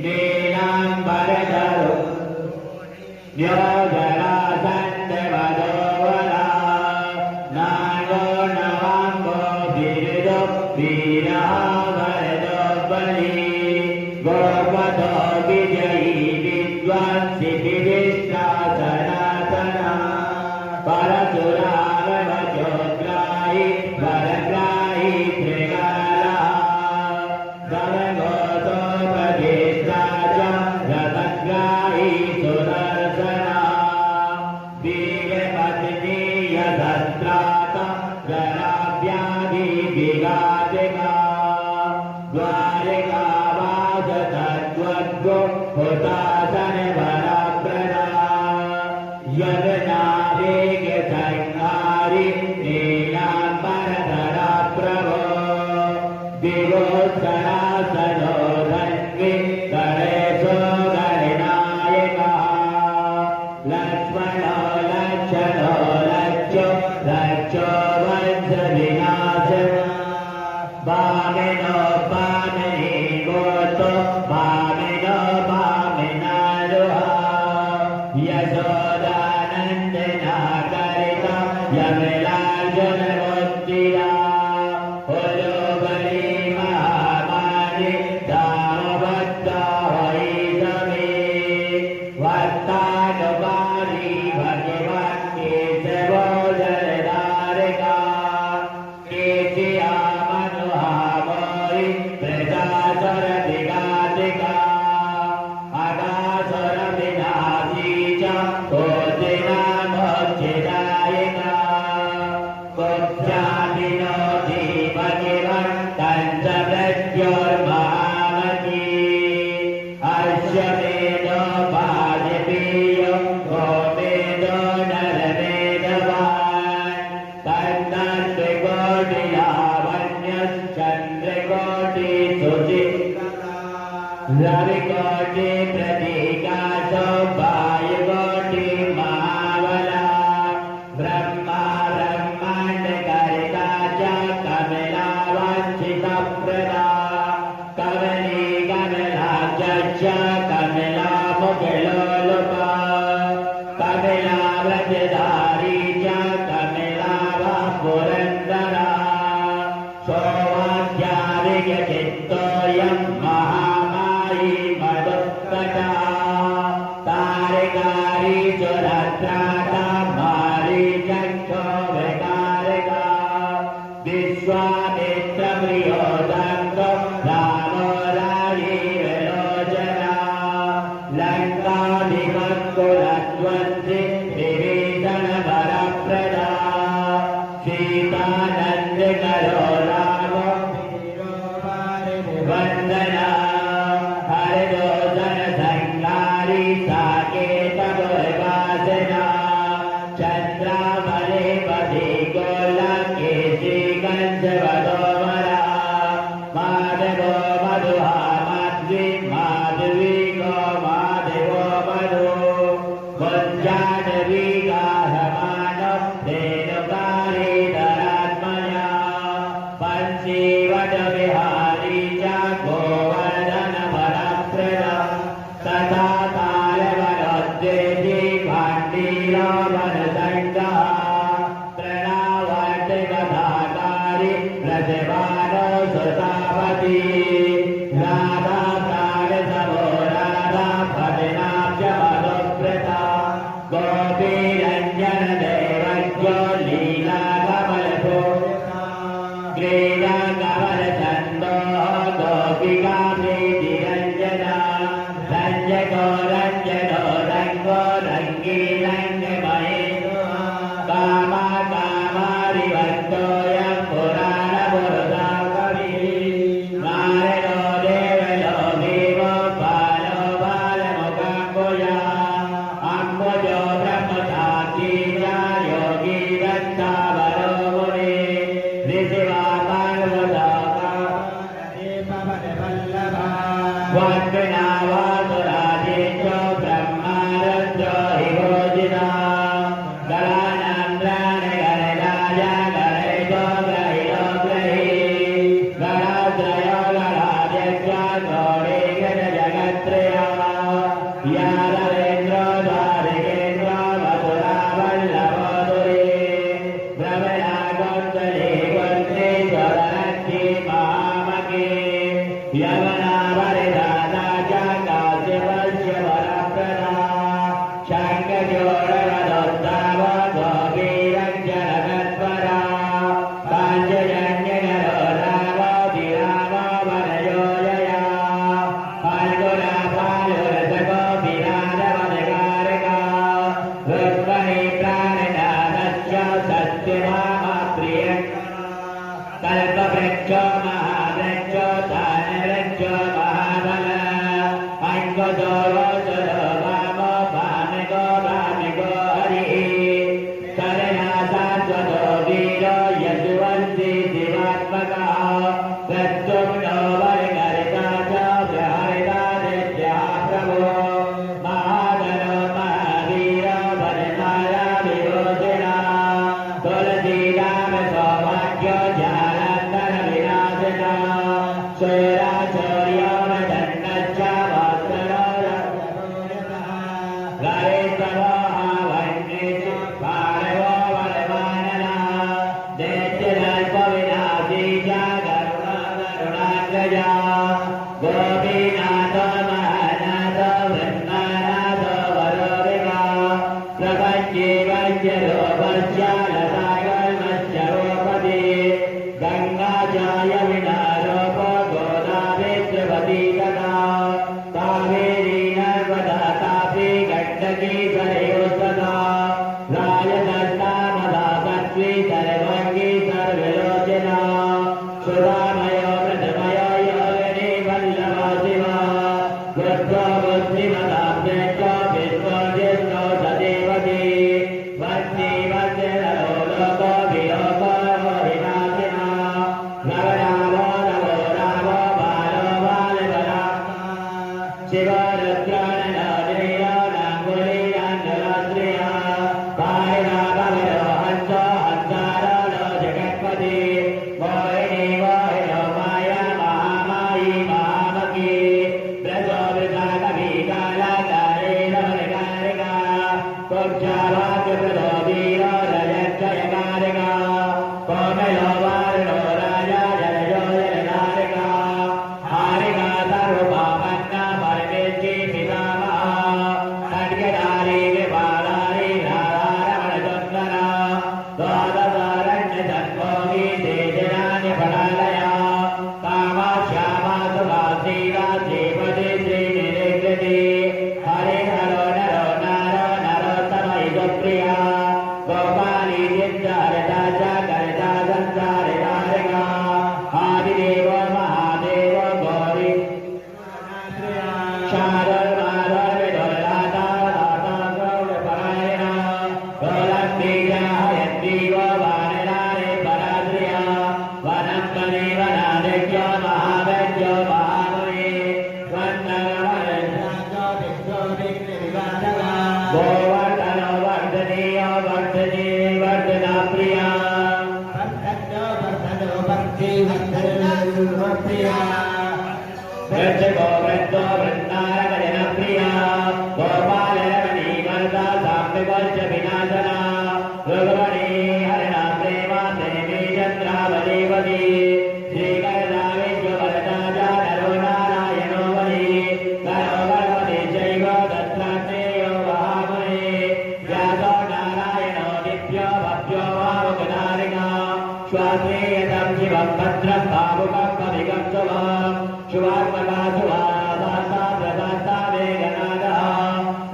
नीलाम्बरधरो योगरासन्दवदोवरा नागो नवाम्बो बिरुदो वीरवरदो बली गोपदो विजयी विद्वांसि विदिष्टा सनातना परशुरामवचोग्राहि वरग्राहि त्रिकाला गणगोतोपदेष्टा च रथग्राहि सुदर्शना वीरपत्नीय सत्रात जराव्याधि विघातिका द्वारिकावास तद्वद्गो हुतासन वरप्रदा यज्ञावेग संहारि नीलाम्बरधरा प्रभो दिवोत्तरासनो धन्वी गणेशो गणनायका लक्ष्मणो लक्षणो लक्ष्यो लक्ष्यो वंशविनाशः वामिनो वामिनी गोतो वामिनो वामिनारुहा यशोदानन्दना करिता यमलार्जुनमुत्तिरा उलुबली महामानि दामवत्ता वैतमे वर्तानुवारी भगवन् केशवो जलधारिका केशिया मनुहामोरि प्रजासुर विघातिका अगासुर विनाशी च कोटिना मोक्षदायिका कुब्जातिनो जीवगिवन् तञ्चप्रत्योर्महामती अश्वमेधो वाजपेयो गोमेधो नरमेधवान् तन्नद्विकोटिलावण्यश्चन्द्रकोटिसुचित्रा रविकोटि प्रतीकाशो वायुकोटि महाबला मारीचुरत्राता मारीचक्षो विकारका विश्वामित्रप्रियोदन्तो रामो राजी विलोचना लङ्काधिपत्कुलध्वंसि विभीषणवरप्रदा सीतानन्दकरो रामो वन्दना हरिदोषण संहारी साकेतपुरवासिना चन्द्रामणि पथि गोलकेशि कंसवदोमरा माधवो मधुहा माध्वी माधवी गो माधवो मधु गुञ्जानवी गाहमानो धेनुकारी धरात्मया पंचीवट विहारी च गोवर्धन वरप्रदा तथा तालवनोद्वेजी भाण्डीरो वनसङ्गः प्रणावर्तिकथाकारी प्रतिभानो सुतापति राधा प्राणसमो राधा पतिनाब्ज मधुव्रता गोपीरञ्जन देवज्ञो लीलाकमलपूर्णा क्रीडाकमलचन्दो गोपिका प्रीतिरञ्जना रञ्जको रञ्जनो रङ्गो रङ्गी रङ्गमयेनो कामा कामारिवर्तोऽयं पुराणपुरुषा कविः नारायणो देवलो भीमो बालो बालमुखम्बुजा अम्बुजो ब्रह्मसाक्षी च योगी दत्तावरो मुनिः ऋषिवा पार्वता वन्द्ना वासुराजेशो ब्रह्मारद्रो हिवोजिना गणानान्द्राणि गणराजा गणेशो ग्रहिणो ग्रही गणात्रयो गणाध्यक्ष गौरी गणजगत्त्रया यादवेन्द्रो द्वारिकेन्द्रो मथुरा वल्लभोदुरे भ्रमरा गोन्दले गोत्रे स्वररक्षी महामगे यवना वरदाता च काश्यपस्य वरप्रदा शङ्खचूडवदोत्तम गोपीरञ्जनतत्परा पाञ्चजन्यकरो राम विराम वनयोजया फाल्गुना फाल्गुरसको विराजवनकारका रुक्मणी प्राणनाथस्य सत्यभामा प्रियङ्करा कल्पवृक्षो महावृक्षो तानवृक्षो महाबल अङ्गदो रोचरो वामो भामिको भामिको हरिः करुणा शाश्वतो वीरो यशुवन्ति शिवात्मकः प्रद्युम्नो वरकर्ता च प्रहरिता नित्यः प्रभो महाधनो महावीरो वनमाला विभूषिणः तुलसीराम सौभाग्यो जालन्धर विनाशिनः शूराशौर्यो मदन्नश्च वत्सरो गणेशवो वह्निश्च पार्वो वरवाननः दैत्यदर्पविनाशी च गरुणाग्रजा गोपीनाथो महानाथो वृन्दानाथो वरोविगा प्रपञ्चेवस्य रूपस्य लताकर्मस्य रूपति गङ्गाचाय विनारोपो गोदावरी तथा कावेरी नर्मदा तापी गण्डकी सरयोस्तथा राजदत्ता मदा सत्त्वी सर्वङ्गी सर्वलोचना सुधामयो व्रतमयो योगिनी वल्लभा शिवा वृद्धो बुद्धिमताभ्यश्च विश्वजिष्णो सदेवती वन्दी वज्रलो लोको विलोको विनाशिना नवरामो नवो रामो बालो बालबला शिवो रुद्राननोदयो नाङ्गुलीनाङ्गलाश्रिया पारिणा भवरो हंसो हंसारो नो जगत्पति मोहिनी मोहिनो माया महामायी महामकी व्रतो वृथाकवीकाला कारेण वनकारिका कुक्षावाक्यप्रदो वीरो रजक्षयकारिका कोमलो वारुणो राजा जलजो जलधारिका हारिका सर्वपापन्ना परमेष्ठी पितामहा खड्गधारी विभा प्रिया गोपाली चित्रारता जागरता संसारिता आदिदेव महादेव गौरी शारद माधव विदुरदाता दाता गौरपरायण गोलक्ष्मीजा हयन्ती गोवाणिनारे पराद्रिया वनं वने वनादित्य महावैद्य महामुनि गोवर्धनो वर्धनीय वर्धनी वर्धना प्रिया वृद्धो वृद्धो वृन्दारकजन प्रिया गोपालरमणी वरदा साम्यवच्च विनाशना भगवणी हरिणा प्रेमा देवी चन्द्रावलीवती श्रीकरदा विश्ववरदा जानरो नारायणो वली करो भगवती चैव दत्तात्रेयो महामुनि व्यासो नारायणो नित्यो भव्यो वामुकदारिका श्वासेयतं शिवं भद्रं भावुकं कविकं शुभम् शुभात्मका शुभादाता प्रदाता वेगनादः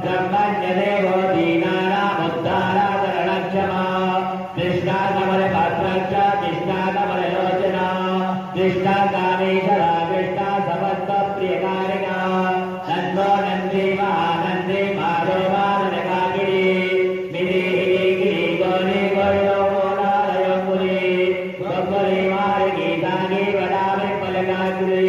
ब्रह्मण्यदेवो दीनानामुद्धाराकरणक्षमा कृष्णाकमलपात्रश्च कृष्णाकमललोचना कृष्णाकामेश्वरा कृष्णा समस्तप्रियकारिका नन्दो नन्दी महानन्दी माधवाननकाकिनी मिलिहिलिगिरि गौरी गौरो मोलालयो मुनि बब्बरी मारि गीतानि वदामि पलकाग्री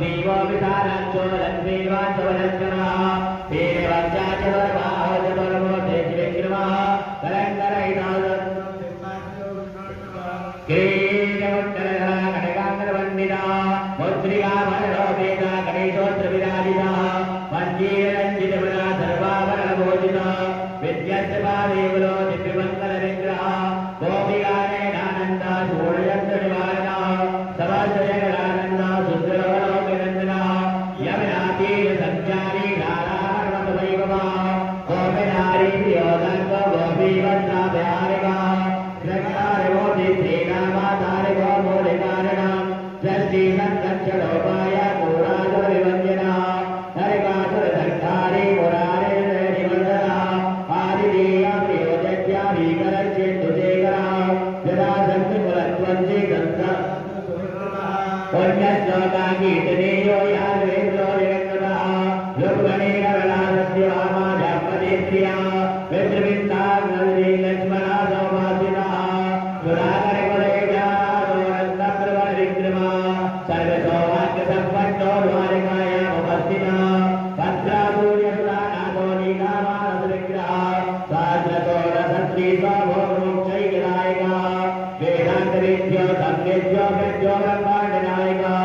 देवो विधानाच्चो लक्ष्मीवाचवलक्षणः वीरवच्चाचवरमाहो चतुर्मो देशविक्रमः करङ्करहितादत् किरीटवट्टरधरा कटकाङ्गरवन्दिता मुद्रिका मनोपेता गणेशोत्तरविराजिता मञ्जीरञ्जितवरा सर्वाभरणभूषिता विद्यस्तपादेवलो दिव्यमङ्गलविग्रहः गोपिकानेनानन्दा शूडयन्त्रनिवारणः समस्तजगदानन्दः सुन्दरवलोकनन्दनः यमुनातीरसञ्चारी नारायणवैभवः गोपिनारी प्रियोदङ्गो गोपीवत्साभयारिकः कृष्णारिवोदित्रीनामातारिवो मूलिकारणम् षष्ठीसङ्कक्षलोपाय मूढासुरविभञ्जनः नरिकासुरसङ्घारी मुरारिर्निबन्धनः आदिदेय प्रियोजज्ञा भीकरश्चेन्दुशेखरः यदा सन्निकुलत्वञ्चि गन्ध पुण्यश्लोकाकीर्तनेयो यादवेन्द्रो निरङ्गतः रुक्मणेन रणासस्य वामाजापदेत्र्या विद्रविन्दाग्नदी लक्ष्मणा सौभासिनः सुराकरकुलेजारोरन्तप्रवरविक्रमः सर्वसौभाग्यसम्पन्नो द्वारिकायामुपस्थितः भद्रासूर्यसुरानाथो नीलामानसविग्रहः सहस्रतोरसत्रीस्वभोगमोक्षैकदायकः वेदान्तवेद्यो संवेद्यो वेद्यो ब्रह्माण्डनायकः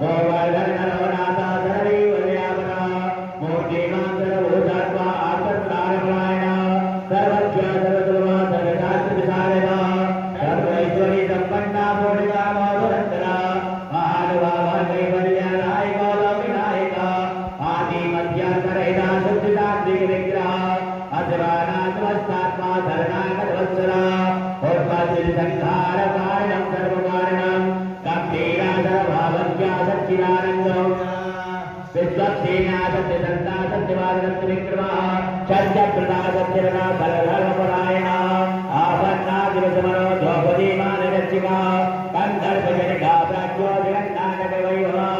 गोवर्धनरवनाथा सर्वैर्वलयापनः मूर्तिमान्तरभूतात्मा आत्मत्राणपरायणः सर्वज्ञ सर्वधर्मः सर्वशास्त्रविशारदः सर्वैश्वरी सम्पन्ना पूर्णिकामोदरन्तरः महानुभावः कैवल्यानायको लोकनायकः आदिमध्यान्तरहिता शुद्धितात्विकविग्रहः अध्वानात्मस्तात्मा शरणागतवत्सलः उत्पत्तिसंहारकारणं सर्वकारणं गम्भीराधरभावज्ञा सच्चिदानन्दो विश्वक्सेना सत्यसन्ता सत्यवादसत्यविक्रमः सत्यप्रदा सत्यरणा सर्वधर्मपरायणः आपन्नादिवसमनो द्रौपदीमानरक्षिका कन्दर्पजनिका प्राज्ञो जगन्नाटकवैभवः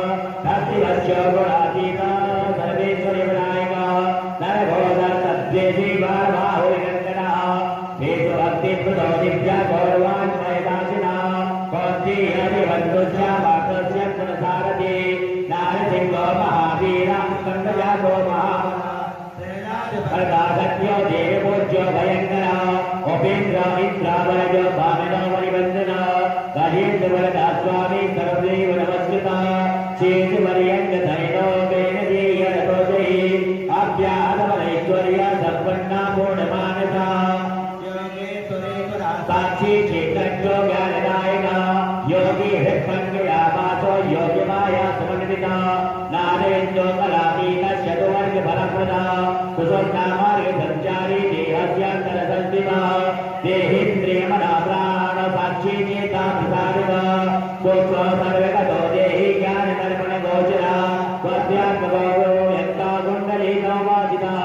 भक्तिवश्यो गुणातीता सर्वेश्वरीविनायकः नरघोषः सद्वेषी बाहुरिनन्दनः हेतुभक्तिप्रदो दिव्या गौरवान्मयदासिनः कौन्तेयदिवन्दुश्यामात्रस्य गुणसारथी नारसिंहो महावीरः कन्दजातो महासत्यो देवपूज्यो भयङ्करः उपेन्द्र इन्द्रावरजो भामिनो मणिवन्दनः गजेन्द्रवरदा स्वामी सर्वदेव नमस्कृतः शेषुपर्यङ्कधैनो वेणजीयरतोजैः आप्यादमलैश्वर्य सम्पन्ना पूर्णमानसा साक्षी क्षेत्रज्ञो ज्ञानदायकः योगी हृत्पङ्कयावासो योगिमाया समन्वितः नादेन्द्रो कलातीतः चतुर्वर्गफलप्रदः कुसुमनामार्गसञ्चारी देहस्यान्तरसंस्थितः देहीन्द्रियमनः साक्षी चेता प्रसारितः सूक्ष्मो सर्वगतो देहि ज्ञानदर्पणगोचरः स्वस्यात्मको यत्ता कुण्डलीको वादितः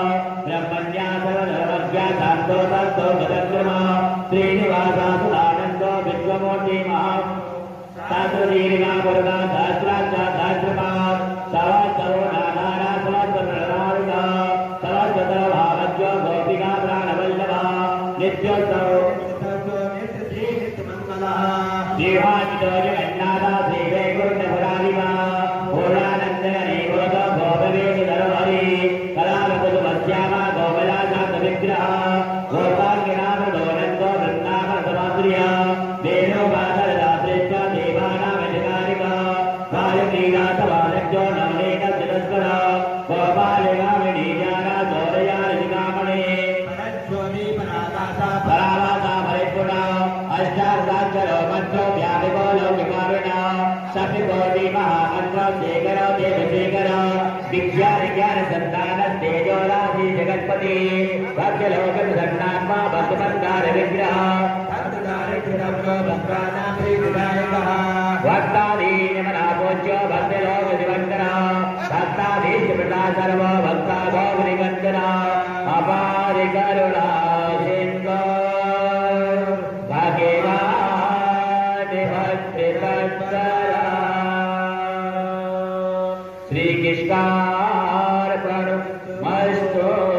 ब्रह्मण्या सर्वधर्मज्ञा शान्तो तत्तो गतक्रमः श्रीनिवासासुदानन्दो विश्वमूर्तिमः सहस्रदीर्घा पुरदा सहस्राक्षा सहस्रपात् सहस्रो नानाना सहस्रप्रणरारुणः सहस्रतरभावज्ञो गोपिका प्राणवल्लभः नित्योत्सवो देवाजितो जगन्नाथा श्रीवैकुण्ठपुराधिपः पूर्णानन्दगणे गोतो गोपवेशधरहरि कलावकुसुमश्यामा गोपलाशान्तविग्रहः गोपाङ्गिनामृतोनन्दो वृन्दावनसमाश्रियः वेणुगाधरदात्रेश्च देवानामधिकारिकः वायुक्रीडासवादज्ञो नवनीतशिरस्करः गोपालिकामिनीजाना चोदयानिकामणे परावासा परिपूर्णः अष्टार्धाक्षरो मन्त्रो व्यापिको लौकिकारिणः शक्तिकोटि महामन्त्र शेखरो देवशेखरः विज्ञानज्ञानसन्तानस्तेजोराशि जगत्पति भक्त्यलोकप्रसन्नात्मा भक्तमन्दारविग्रहः भक्तादीनमनापूज्यो भक्त्यलोकदिवङ्करः भक्ताधीशप्रदा सर्वो भक्ता गौरिवन्दनः अपारिकरुणा सिन्धो भगवादिभक्तिवत्सला श्रीकृष्णार्पणमस्तु।